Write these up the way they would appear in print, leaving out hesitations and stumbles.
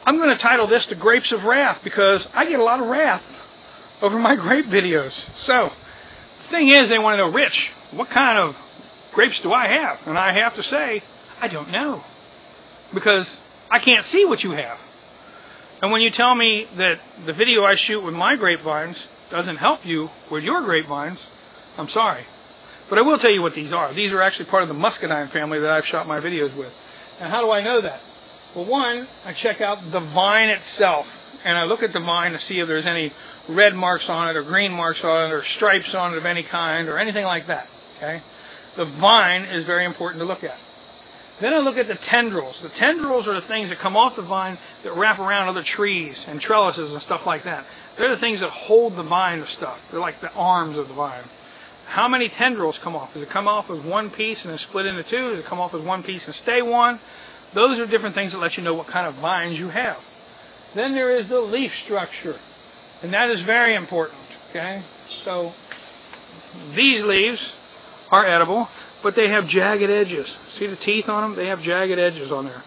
I'm going to title this The Grapes of Wrath, because I get a lot of wrath over my grape videos. So, the thing is, they want to know, Rich, what kind of grapes do I have? And I have to say, I don't know, because I can't see what you have. And when you tell me that the video I shoot with my grapevines doesn't help you with your grapevines, I'm sorry. But I will tell you what these are. These are actually part of the muscadine family that I've shot my videos with. And how do I know that? Well, one, I check out the vine itself, and I look at the vine to see if there's any red marks on it, or green marks on it, or stripes on it of any kind, or anything like that. Okay? The vine is very important to look at. Then I look at the tendrils. The tendrils are the things that come off the vine that wrap around other trees and trellises and stuff like that. They're the things that hold the vine of stuff. They're like the arms of the vine. How many tendrils come off? Does it come off as one piece and then split into two? Does it come off as one piece and stay one? Those are different things that let you know what kind of vines you have. Then there is the leaf structure, and that is very important. Okay, so these leaves are edible, but they have jagged edges. See the teeth on them? They have jagged edges on there.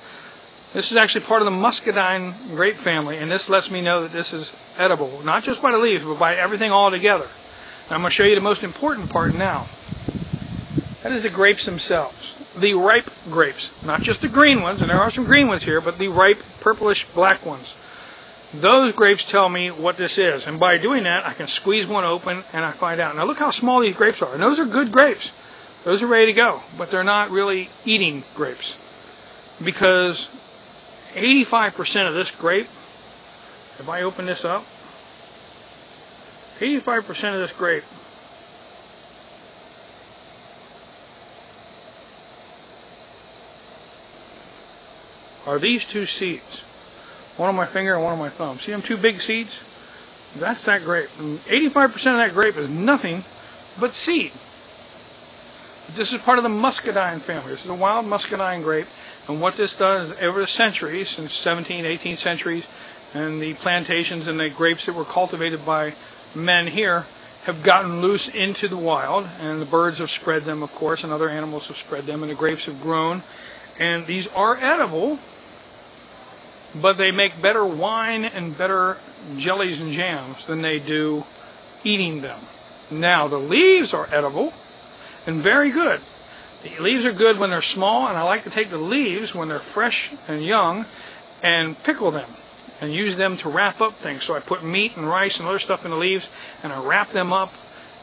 This is actually part of the muscadine grape family, and this lets me know that this is edible, not just by the leaves, but by everything all together. And I'm going to show you the most important part now. That is the grapes themselves. The ripe grapes, not just the green ones, and there are some green ones here, but the ripe purplish black ones. Those grapes tell me what this is, and by doing that I can squeeze one open and I find out. Now look how small these grapes are, and those are good grapes. Those are ready to go, but they're not really eating grapes, because 85% of this grape, if I open this up, 85% of this grape are these two seeds. One on my finger and one on my thumb. See them two big seeds? That's that grape. And 85% of that grape is nothing but seed. This is part of the muscadine family. This is a wild muscadine grape. And what this does over the centuries, since 17th, 18th centuries, and the plantations and the grapes that were cultivated by men here have gotten loose into the wild, and the birds have spread them, of course, and other animals have spread them, and the grapes have grown. And these are edible, but they make better wine and better jellies and jams than they do eating them. Now, the leaves are edible and very good. The leaves are good when they're small, and I like to take the leaves when they're fresh and young and pickle them and use them to wrap up things. So I put meat and rice and other stuff in the leaves, and I wrap them up,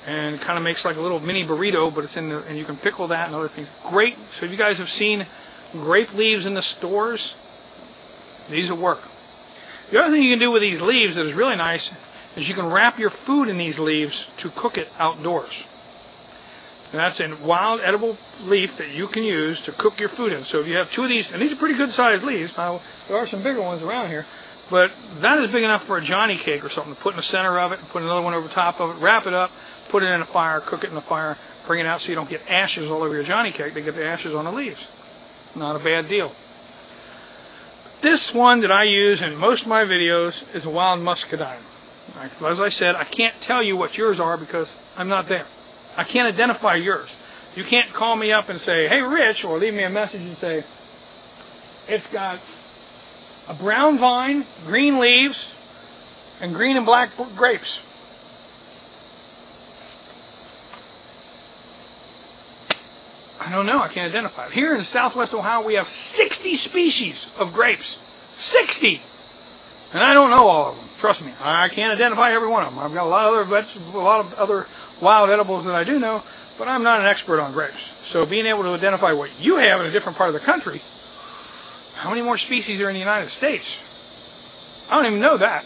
and it kind of makes like a little mini burrito, but it's in the, and you can pickle that and other things. Great. So if you guys have seen grape leaves in the stores, these will work. The other thing you can do with these leaves that is really nice is you can wrap your food in these leaves to cook it outdoors. And that's a wild edible leaf that you can use to cook your food in. So if you have two of these, and these are pretty good sized leaves, now there are some bigger ones around here, but that is big enough for a Johnny cake or something, to put in the center of it, and put another one over top of it, wrap it up, put it in a fire, cook it in the fire, bring it out so you don't get ashes all over your Johnny cake. They get the ashes on the leaves. Not a bad deal. This one that I use in most of my videos is a wild muscadine. As I said, I can't tell you what yours are because I'm not there. I can't identify yours. You can't call me up and say, hey Rich, or leave me a message and say, it's got a brown vine, green leaves, and green and black grapes. I don't know. I can't identify it. Here in southwest Ohio, we have 60 species of grapes. 60! And I don't know all of them. Trust me. I can't identify every one of them. I've got a lot of other vegetables, a lot of other wild edibles that I do know, but I'm not an expert on grapes. So being able to identify what you have in a different part of the country, how many more species are in the United States? I don't even know that.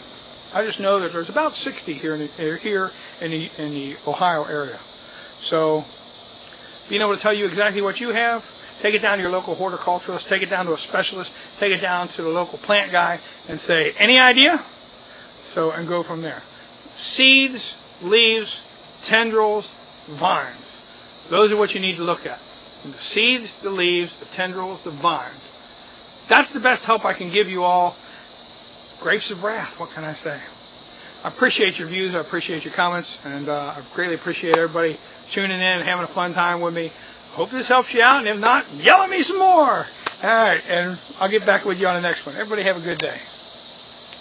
I just know that there's about 60 here in the Ohio area. So being able to tell you exactly what you have, take it down to your local horticulturalist, take it down to a specialist, take it down to the local plant guy, and say, any idea? So, and go from there. Seeds, leaves, tendrils, vines. Those are what you need to look at. The seeds, the leaves, the tendrils, the vines. That's the best help I can give you all. Grapes of wrath, what can I say? I appreciate your views, I appreciate your comments, and I greatly appreciate everybody tuning in and having a fun time with me. Hope this helps you out, and if not, yell at me some more. All right, and I'll get back with you on the next one. Everybody have a good day.